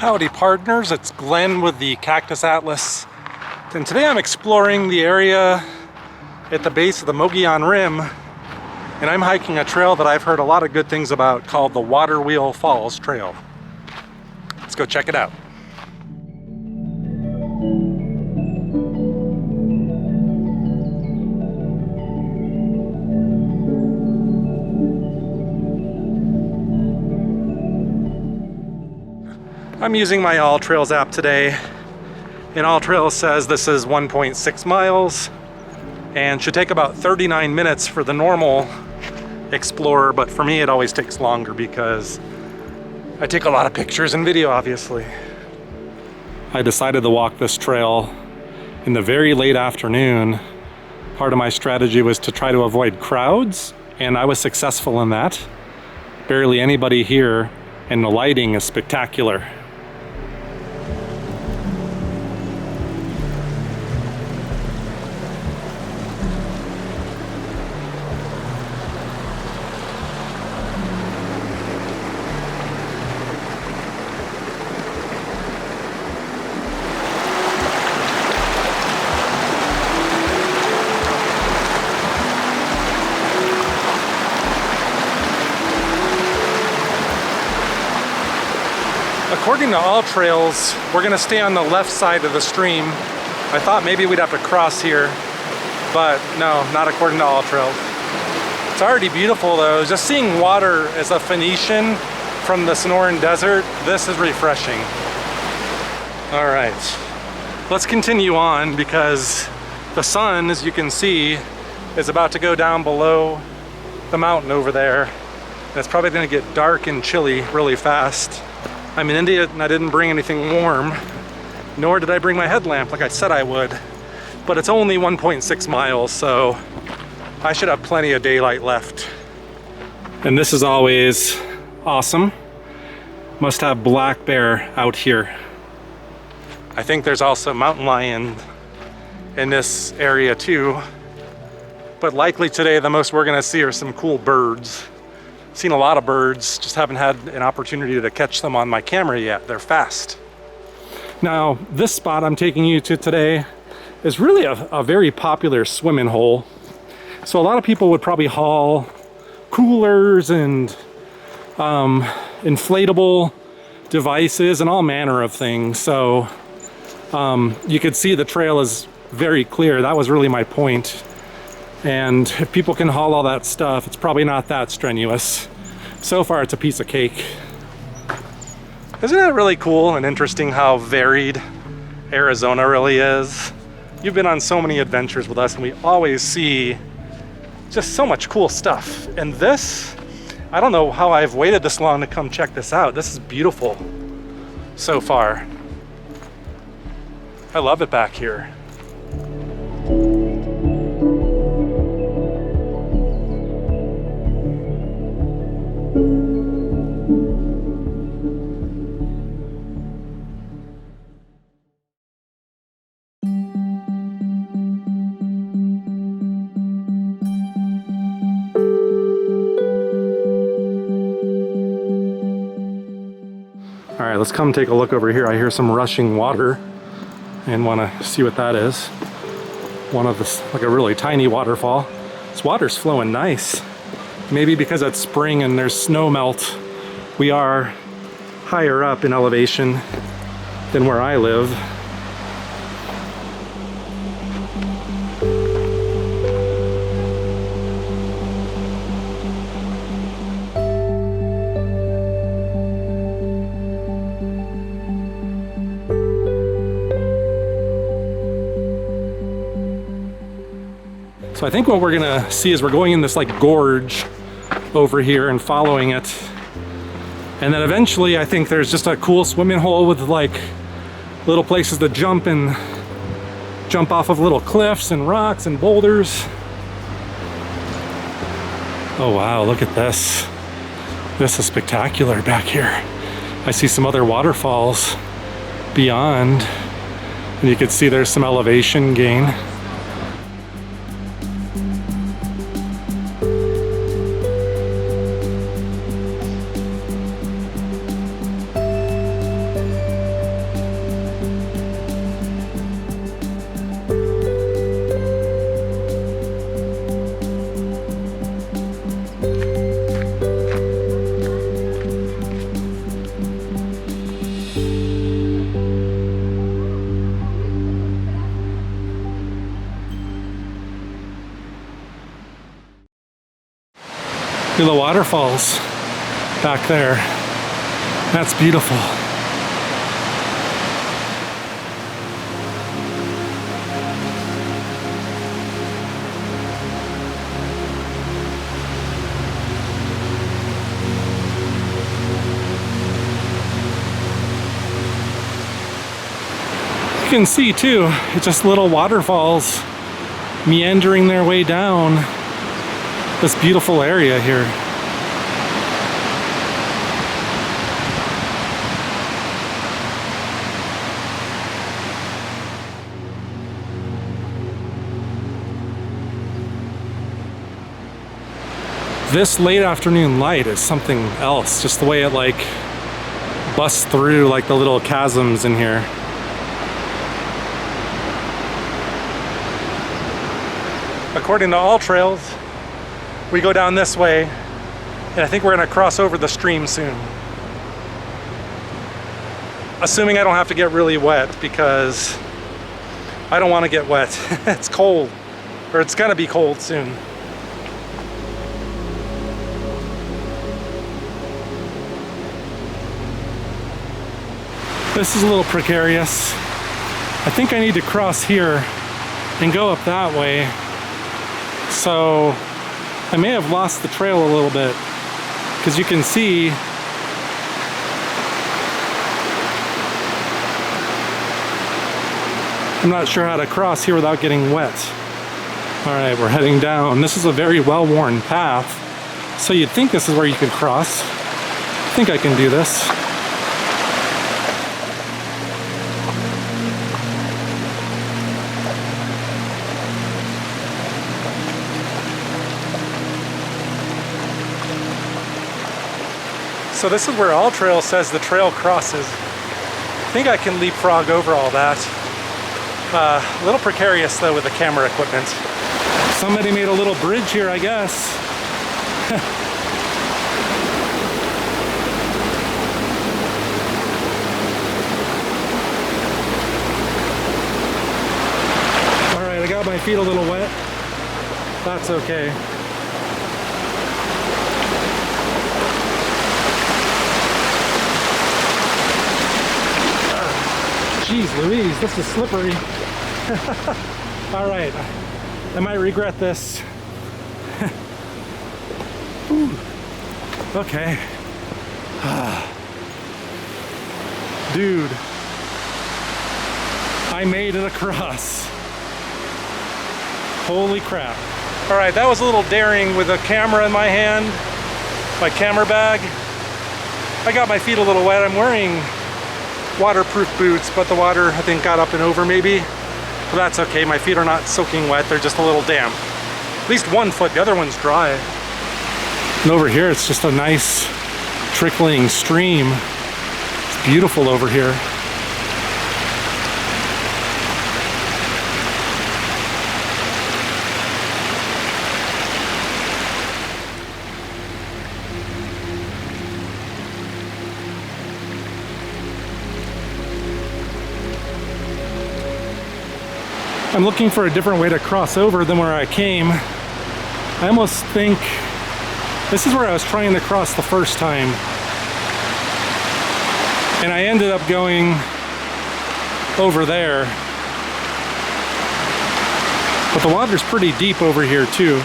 Howdy partners, it's Glenn with the Cactus Atlas, and today I'm exploring the area at the base of the Mogollon Rim, and I'm hiking a trail that I've heard a lot of good things about called the Waterfalls Trail. Let's go check it out. I'm using my All Trails app today, and All Trails says this is 1.6 miles and should take about 39 minutes for the normal explorer, but for me it always takes longer because I take a lot of pictures and video, obviously. I decided to walk this trail in the very late afternoon. Part of my strategy was to try to avoid crowds, and I was successful in that. Barely anybody here, and the lighting is spectacular. According to All Trails, we're gonna stay on the left side of the stream. I thought maybe we'd have to cross here, but no, not according to All Trails. It's already beautiful though. Just seeing water as a Phoenician from the Sonoran Desert, this is refreshing. All right, let's continue on because the sun, as you can see, is about to go down below the mountain over there. And it's probably gonna get dark and chilly really fast. I'm in India and I didn't bring anything warm, nor did I bring my headlamp like I said I would, but it's only 1.6 miles, so I should have plenty of daylight left. And this is always awesome. Must have black bear out here. I think there's also mountain lion in this area too, but likely today the most we're gonna see are some cool birds. Seen a lot of birds, just haven't had an opportunity to catch them on my camera yet. They're fast. Now, this spot I'm taking you to today is really a very popular swimming hole. So a lot of people would probably haul coolers and inflatable devices and all manner of things. So you could see the trail is very clear. That was really my point. And if people can haul all that stuff, it's probably not that strenuous. So far, it's a piece of cake. Isn't it really cool and interesting how varied Arizona really is? You've been on so many adventures with us, and we always see just so much cool stuff. And this, I don't know how I've waited this long to come check this out. This is beautiful so far. I love it back here. All right, let's come take a look over here. I hear some rushing water and want to see what that is. One of this, like a really tiny waterfall. This water's flowing nice. Maybe because it's spring and there's snow melt. We are higher up in elevation than where I live. So I think what we're gonna see is we're going in this like gorge over here and following it. And then eventually I think there's just a cool swimming hole with like little places to jump off of little cliffs and rocks and boulders. Oh wow, look at this. This is spectacular back here. I see some other waterfalls beyond, and you can see there's some elevation gain. Look at the waterfalls back there. That's beautiful. You can see too, it's just little waterfalls meandering their way down this beautiful area here. This late afternoon light is something else, just the way it like busts through like the little chasms in here. According to all trails, we go down this way, and I think we're gonna cross over the stream soon. Assuming I don't have to get really wet, because I don't want to get wet. It's cold, or it's gonna be cold soon. This is a little precarious. I think I need to cross here and go up that way. So I may have lost the trail a little bit, because you can see I'm not sure how to cross here without getting wet. All right, we're heading down. This is a very well-worn path, so you'd think this is where you could cross. I think I can do this. So this is where All Trail says the trail crosses. I think I can leapfrog over all that. A little precarious though with the camera equipment. Somebody made a little bridge here, I guess. All right, I got my feet a little wet. That's okay. Jeez Louise, this is slippery. All right, I might regret this. Okay. Dude, I made it across. Holy crap. All right, that was a little daring with a camera in my hand, my camera bag. I got my feet a little wet. I'm wearing waterproof boots, but the water I think got up and over maybe. But that's okay, my feet are not soaking wet, they're just a little damp. At least one foot, the other one's dry. And over here it's just a nice trickling stream. It's beautiful over here. I'm looking for a different way to cross over than where I came. I almost think this is where I was trying to cross the first time. And I ended up going over there. But the water's pretty deep over here too.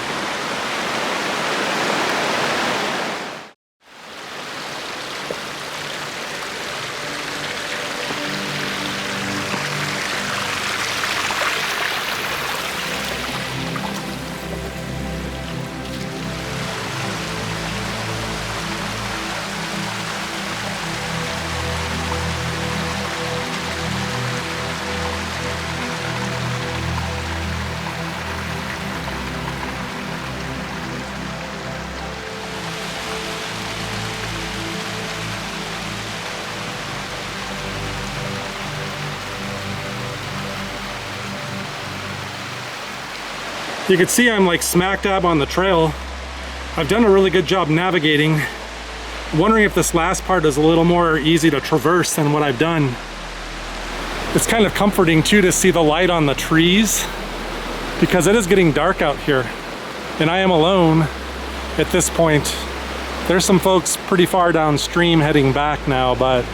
You can see I'm like smack dab on the trail. I've done a really good job navigating. I'm wondering if this last part is a little more easy to traverse than what I've done. It's kind of comforting too to see the light on the trees, because it is getting dark out here and I am alone at this point. There's some folks pretty far downstream heading back now, but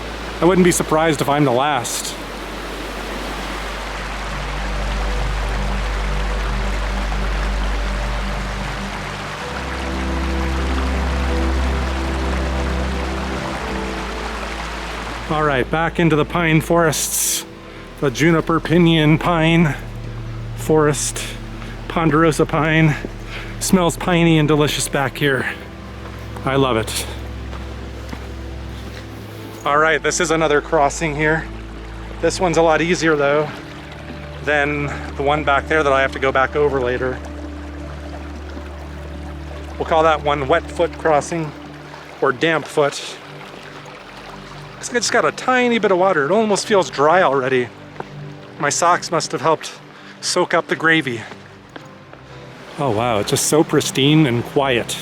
I wouldn't be surprised if I'm the last. All right, back into the pine forests. The juniper pinyon pine forest, ponderosa pine. Smells piney and delicious back here. I love it. All right, this is another crossing here. This one's a lot easier though than the one back there that I have to go back over later. We'll call that one wet foot crossing or damp foot. I just got a tiny bit of water. It almost feels dry already. My socks must have helped soak up the gravy. Oh wow, it's just so pristine and quiet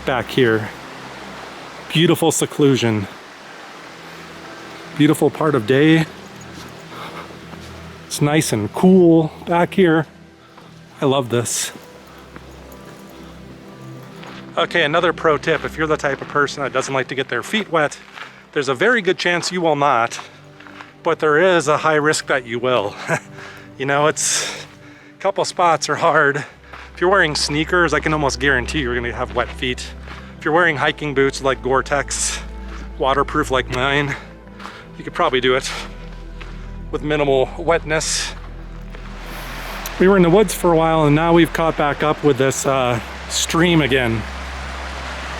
back here. Beautiful seclusion. Beautiful part of day. It's nice and cool back here. I love this. Okay, another pro tip. If you're the type of person that doesn't like to get their feet wet, there's a very good chance you will not, but there is a high risk that you will. You know, it's a couple spots are hard. If you're wearing sneakers, I can almost guarantee you're gonna have wet feet. If you're wearing hiking boots like Gore-Tex, waterproof like mine, you could probably do it with minimal wetness. We were in the woods for a while and now we've caught back up with this stream again.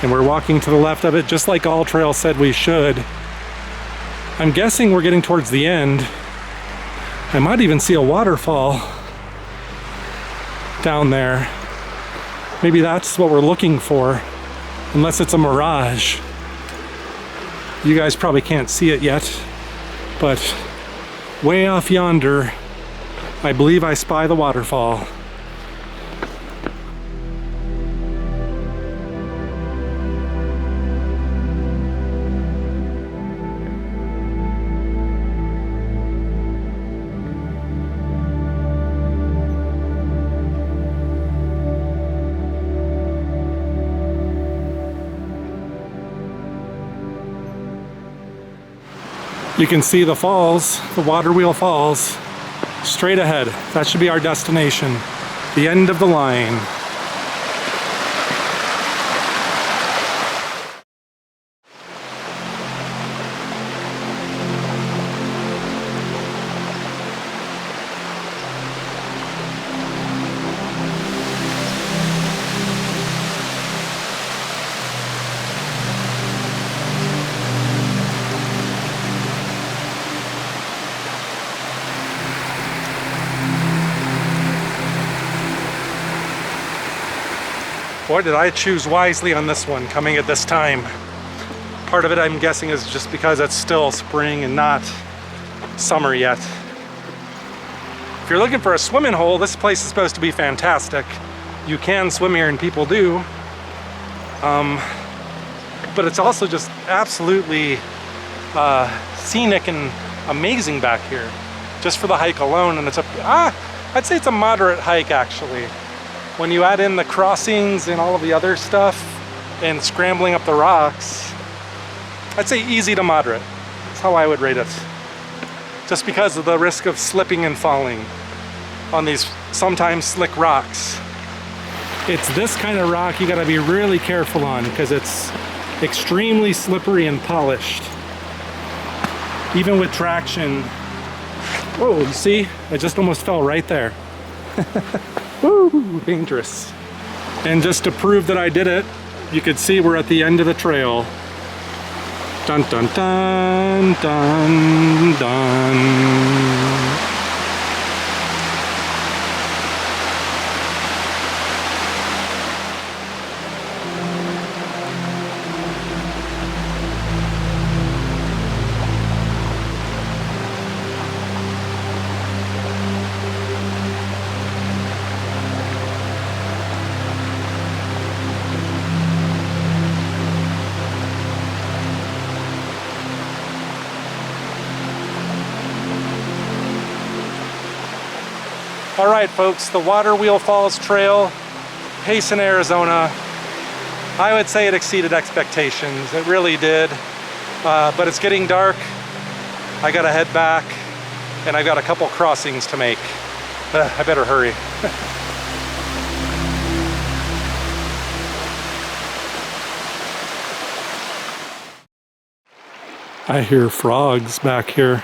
And we're walking to the left of it just like All Trail said we should. I'm guessing we're getting towards the end. I might even see a waterfall down there. Maybe that's what we're looking for, unless it's a mirage. You guys probably can't see it yet, but way off yonder, I believe I spy the waterfall. You can see the falls, the water wheel falls, straight ahead. That should be our destination, the end of the line. Boy, did I choose wisely on this one, coming at this time. Part of it, I'm guessing, is just because it's still spring and not summer yet. If you're looking for a swimming hole, this place is supposed to be fantastic. You can swim here, and people do. But it's also just absolutely scenic and amazing back here, just for the hike alone. And it's I'd say it's a moderate hike, actually. When you add in the crossings and all of the other stuff and scrambling up the rocks, I'd say easy to moderate. That's how I would rate it. Just because of the risk of slipping and falling on these sometimes slick rocks. It's this kind of rock you gotta be really careful on because it's extremely slippery and polished. Even with traction. Whoa, you see? I just almost fell right there. Woo, dangerous. And just to prove that I did it, you could see we're at the end of the trail. Dun dun dun dun dun. All right, folks, the Water Wheel Falls Trail, Payson, Arizona. I would say it exceeded expectations. It really did. But it's getting dark. I gotta head back, and I've got a couple crossings to make. I better hurry. I hear frogs back here.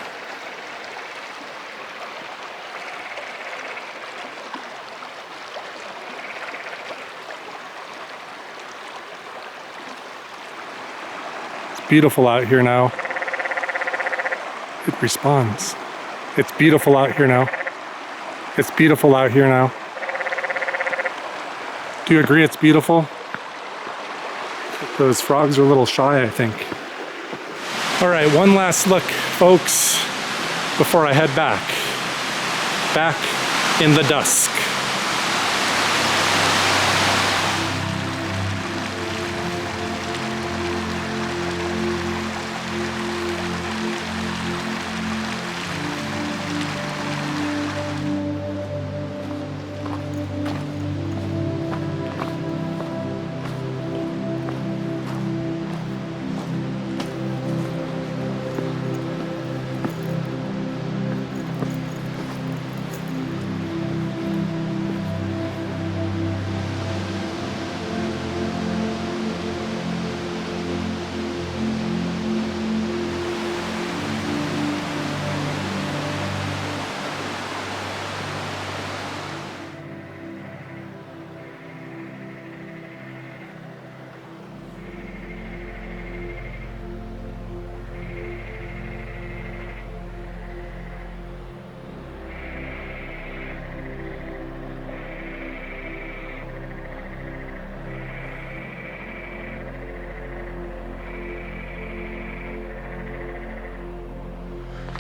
It's beautiful out here now. It responds. It's beautiful out here now. It's beautiful out here now. Do you agree it's beautiful? Those frogs are a little shy, I think. All right, one last look, folks, before I head back. Back in the dusk.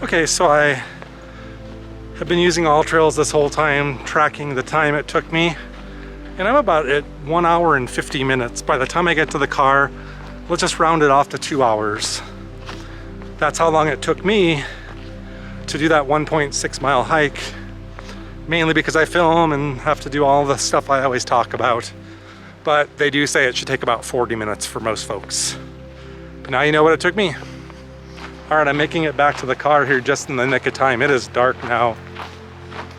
Okay, so I have been using AllTrails this whole time, tracking the time it took me, and I'm about at 1 hour and 50 minutes. By the time I get to the car, let's just round it off to 2 hours. That's how long it took me to do that 1.6 mile hike, mainly because I film and have to do all the stuff I always talk about. But they do say it should take about 40 minutes for most folks. But now you know what it took me. All right, I'm making it back to the car here just in the nick of time. It is dark now.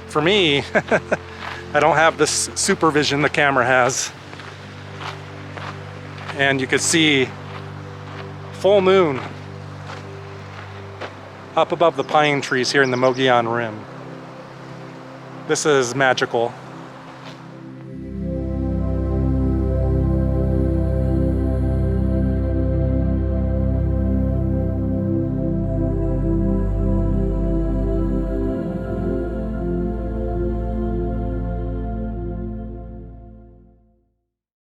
For me, I don't have this supervision the camera has. And you can see full moon up above the pine trees here in the Mogollon Rim. This is magical.